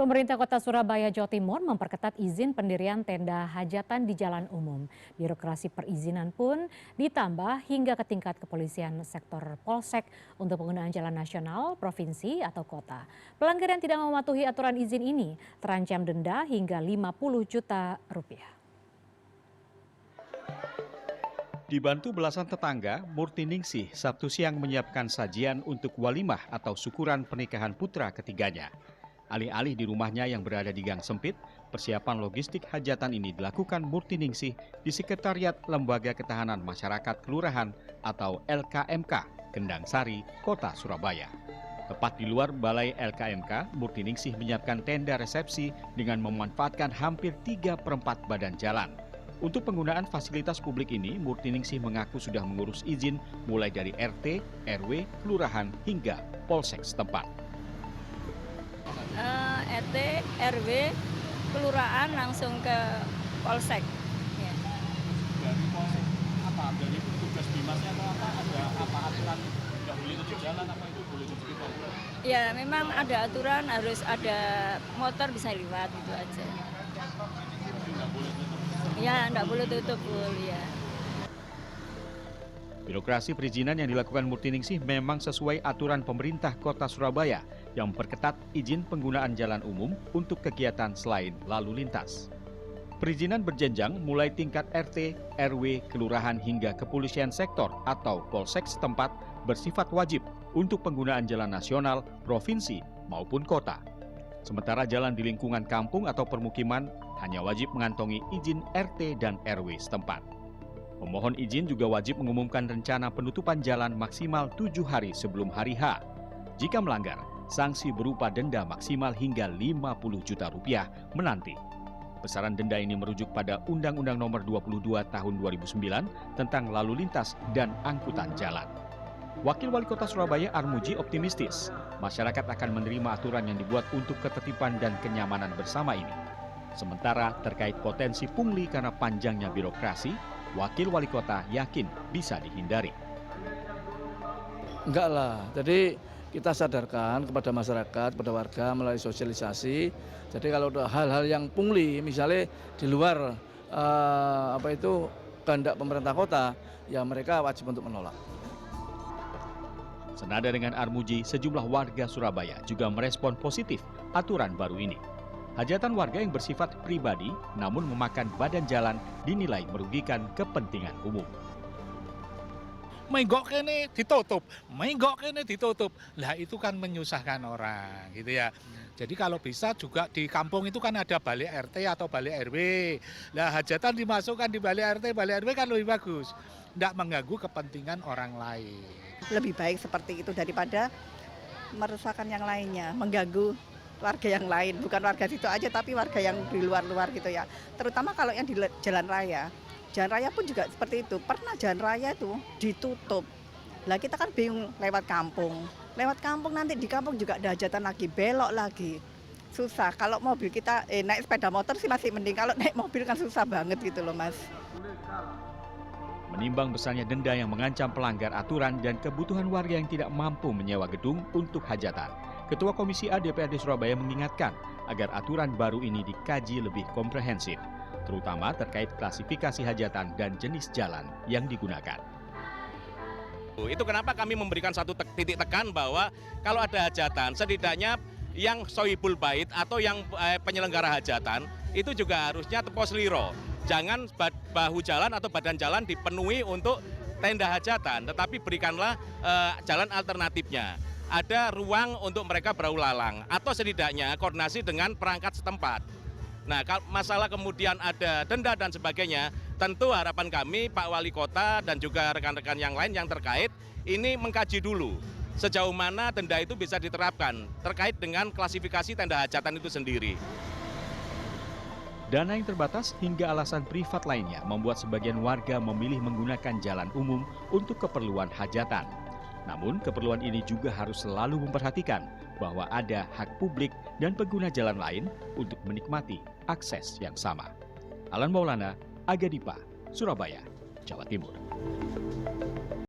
Pemerintah Kota Surabaya, Jawa Timur memperketat izin pendirian tenda hajatan di jalan umum. Birokrasi perizinan pun ditambah hingga ke tingkat kepolisian sektor Polsek untuk penggunaan jalan nasional, provinsi, atau kota. Pelanggar yang tidak mematuhi aturan izin ini terancam denda hingga 50 juta rupiah. Dibantu belasan tetangga, Murti Ningsih Sabtu siang menyiapkan sajian untuk walimah atau syukuran pernikahan putra ketiganya. Alih-alih di rumahnya yang berada di gang sempit, persiapan logistik hajatan ini dilakukan Murti Ningsih di Sekretariat Lembaga Ketahanan Masyarakat Kelurahan atau LKMK, Kendang Sari, Kota Surabaya. Tepat di luar balai LKMK, Murti Ningsih menyiapkan tenda resepsi dengan memanfaatkan hampir 3/4 badan jalan. Untuk penggunaan fasilitas publik ini, Murti Ningsih mengaku sudah mengurus izin mulai dari RT, RW, kelurahan, hingga Polsek setempat. RT, RW, kelurahan langsung ke Polsek. Ya. Dari Polsek apa? Dari tugas bimasnya atau apa? Ada apa aturan nggak boleh tutup jalan apa itu boleh tutup gitu? Ya memang ada aturan harus ada motor bisa lewat gitu aja. Jadi nggak boleh tutup. Ya nggak boleh tutup ya. Birokrasi perizinan yang dilakukan Murti Ningsih memang sesuai aturan pemerintah Kota Surabaya yang memperketat izin penggunaan jalan umum untuk kegiatan selain lalu lintas. Perizinan berjenjang mulai tingkat RT, RW, kelurahan hingga kepolisian sektor atau Polsek setempat bersifat wajib untuk penggunaan jalan nasional, provinsi maupun kota. Sementara jalan di lingkungan kampung atau permukiman hanya wajib mengantongi izin RT dan RW setempat. Pemohon izin juga wajib mengumumkan rencana penutupan jalan maksimal 7 hari sebelum hari H. Jika melanggar, sanksi berupa denda maksimal hingga 50 juta rupiah menanti. Besaran denda ini merujuk pada Undang-Undang Nomor 22 Tahun 2009 tentang lalu lintas dan angkutan jalan. Wakil Wali Kota Surabaya Armuji optimistis, masyarakat akan menerima aturan yang dibuat untuk ketertiban dan kenyamanan bersama ini. Sementara terkait potensi pungli karena panjangnya birokrasi, Wakil Wali Kota yakin bisa dihindari. Enggak lah, jadi kita sadarkan kepada masyarakat, kepada warga melalui sosialisasi. Jadi kalau ada hal-hal yang pungli, misalnya di luar kehendak pemerintah kota, ya mereka wajib untuk menolak. Senada dengan Armuji, sejumlah warga Surabaya juga merespon positif aturan baru ini. Hajatan warga yang bersifat pribadi namun memakan badan jalan dinilai merugikan kepentingan umum. Menggok kene ditutup, menggok kene ditutup. Lah itu kan menyusahkan orang gitu ya. Jadi kalau bisa juga di kampung itu kan ada balik RT atau balik RW. Lah hajatan dimasukkan di balik RT, balik RW kan lebih bagus. Tidak mengganggu kepentingan orang lain. Lebih baik seperti itu daripada merusakkan yang lainnya, mengganggu warga yang lain, bukan warga situ aja tapi warga yang di luar-luar gitu ya. Terutama kalau yang di jalan raya. Jalan raya pun juga seperti itu. Pernah jalan raya itu ditutup. Lah kita kan bingung lewat kampung. Lewat kampung nanti di kampung juga ada hajatan lagi, belok lagi. Susah. Kalau mobil kita naik sepeda motor sih masih mending. Kalau naik mobil kan susah banget gitu loh, Mas. Menimbang besarnya denda yang mengancam pelanggar aturan dan kebutuhan warga yang tidak mampu menyewa gedung untuk hajatan, Ketua Komisi A DPRD Surabaya mengingatkan agar aturan baru ini dikaji lebih komprehensif, terutama terkait klasifikasi hajatan dan jenis jalan yang digunakan. Itu kenapa kami memberikan satu titik tekan bahwa kalau ada hajatan, setidaknya yang sohibul bait atau yang penyelenggara hajatan itu juga harusnya tepos liro. Jangan bahu jalan atau badan jalan dipenuhi untuk tenda hajatan, tetapi berikanlah jalan alternatifnya. Ada ruang untuk mereka berlalu lalang atau setidaknya koordinasi dengan perangkat setempat. Nah, masalah kemudian ada denda dan sebagainya, tentu harapan kami Pak Wali Kota dan juga rekan-rekan yang lain yang terkait ini mengkaji dulu sejauh mana denda itu bisa diterapkan terkait dengan klasifikasi tenda hajatan itu sendiri. Dana yang terbatas hingga alasan privat lainnya membuat sebagian warga memilih menggunakan jalan umum untuk keperluan hajatan. Namun keperluan ini juga harus selalu memperhatikan bahwa ada hak publik dan pengguna jalan lain untuk menikmati akses yang sama. Alan Maulana, Aga Dipa, Surabaya, Jawa Timur.